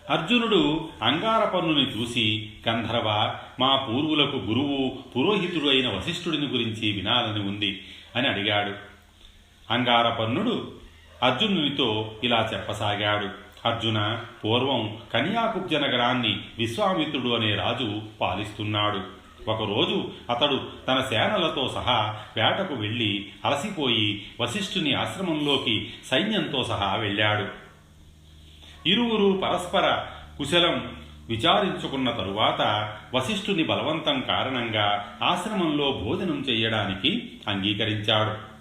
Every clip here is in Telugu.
అర్జునుడు అంగారపర్ణుని చూసి, గంధర్వ, మా పూర్వులకు గురువు పురోహితుడు అయిన వశిష్ఠుడిని గురించి వినాలని ఉంది అని అడిగాడు. అంగారపర్ణుడు అర్జునునితో ఇలా చెప్పసాగాడు. అర్జున, పూర్వం కన్యాకుబ్జ నగరాన్ని విశ్వామిత్రుడు అనే రాజు పాలిస్తున్నాడు. ఒకరోజు అతడు తన సేనలతో సహా వేటకు వెళ్ళి అలసిపోయి వశిష్ఠుని ఆశ్రమంలోకి సైన్యంతో సహా వెళ్ళాడు. ఇరువురు పరస్పర కుశలం విచారించుకున్న తరువాత వశిష్ఠుని బలవంతం కారణంగా ఆశ్రమంలో భోజనం చెయ్యడానికి అంగీకరించాడు.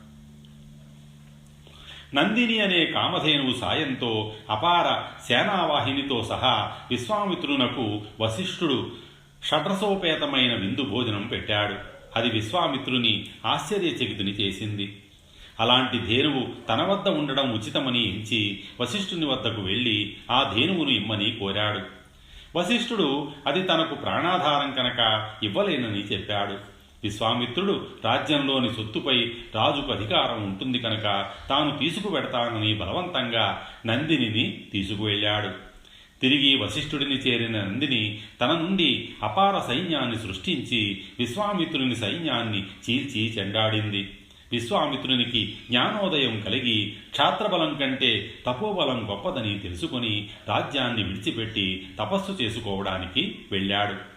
నందిని అనే కామధేనువు సాయంతో అపార సేనావాహినితో సహా విశ్వామిత్రునకు వశిష్ఠుడు షడ్రసోపేతమైన విందు భోజనం పెట్టాడు. అది విశ్వామిత్రుని ఆశ్చర్యచకితుని చేసింది. అలాంటి ధేనువు తన వద్ద ఉండడం ఉచితమని ఎంచి వశిష్ఠుని వద్దకు వెళ్ళి ఆ ధేనువును ఇమ్మని కోరాడు. వశిష్ఠుడు అది తనకు ప్రాణాధారం కనుక ఇవ్వలేనని చెప్పాడు. విశ్వామిత్రుడు రాజ్యంలోని సొత్తుపై రాజుకు అధికారం ఉంటుంది కనుక తాను తీసుకువెడతానని బలవంతంగా నందినిని తీసుకువెళ్ళాడు. తిరిగి వశిష్ఠుడిని చేరిన నందిని తన నుండి అపార సైన్యాన్ని సృష్టించి విశ్వామిత్రుని సైన్యాన్ని చీల్చి చెండాడింది. విశ్వామిత్రునికి జ్ఞానోదయం కలిగి క్షాత్రబలం కంటే తపోబలం గొప్పదని తెలుసుకుని రాజ్యాన్ని విడిచిపెట్టి తపస్సు చేసుకోవడానికి వెళ్ళాడు.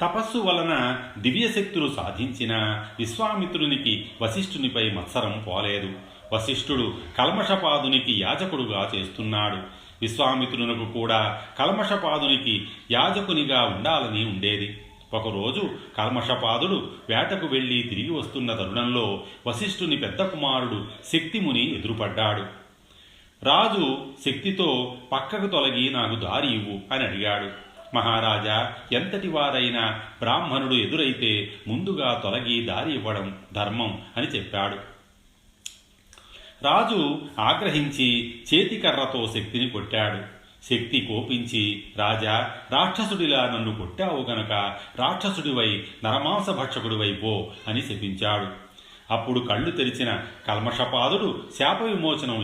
తపస్సు వలన దివ్యశక్తులు సాధించిన విశ్వామిత్రునికి వశిష్ఠునిపై మత్సరం పోలేదు. వశిష్ఠుడు కల్మషపాదునికి యాజకుడుగా చేస్తున్నాడు. విశ్వామిత్రునకు కూడా కల్మషపాదునికి యాజకునిగా ఉండాలని ఉండేది. ఒకరోజు కల్మషపాదుడు వేటకు వెళ్ళి తిరిగి వస్తున్న తరుణంలో వశిష్ఠుని పెద్ద కుమారుడు శక్తిముని ఎదురుపడ్డాడు. రాజు శక్తితో పక్కకు తొలగి నాకు దారి ఇవ్వు అని అడిగాడు. మహారాజా, ఎంతటి వారైనా బ్రాహ్మణుడు ఎదురైతే ముందుగా తొలగి దారి ఇవ్వడం ధర్మం అని చెప్పాడు. రాజు ఆగ్రహించి చేతికర్రతో శక్తిని కొట్టాడు. శక్తి కోపించి, రాజా, రాక్షసుడిలా నన్ను కొట్టావు గనక రాక్షసుడివై నరమాంసభక్షకుడివై పో అని శపించాడు. అప్పుడు కళ్ళు తెరిచిన కల్మషపాదుడు శాప విమోచనం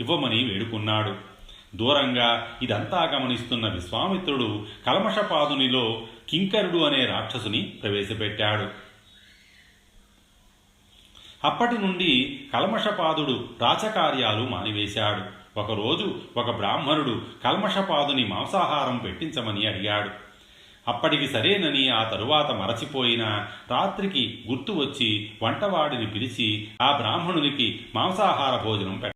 ఇవ్వమని వేడుకున్నాడు. దూరంగా ఇదంతా గమనిస్తున్న విశ్వామిత్రుడు కల్మషపాదునిలో కింకరుడు అనే రాక్షసుని ప్రవేశపెట్టాడు. అప్పటి నుండి కల్మషపాదుడు రాచకార్యాలు మానివేశాడు. ఒకరోజు ఒక బ్రాహ్మణుడు కల్మషపాదుని మాంసాహారం పెట్టించమని అడిగాడు. అప్పటికి సరేనని ఆ తరువాత మరచిపోయిన రాత్రికి గుర్తు వచ్చి వంటవాడిని పిలిచి ఆ బ్రాహ్మణునికి మాంసాహార భోజనం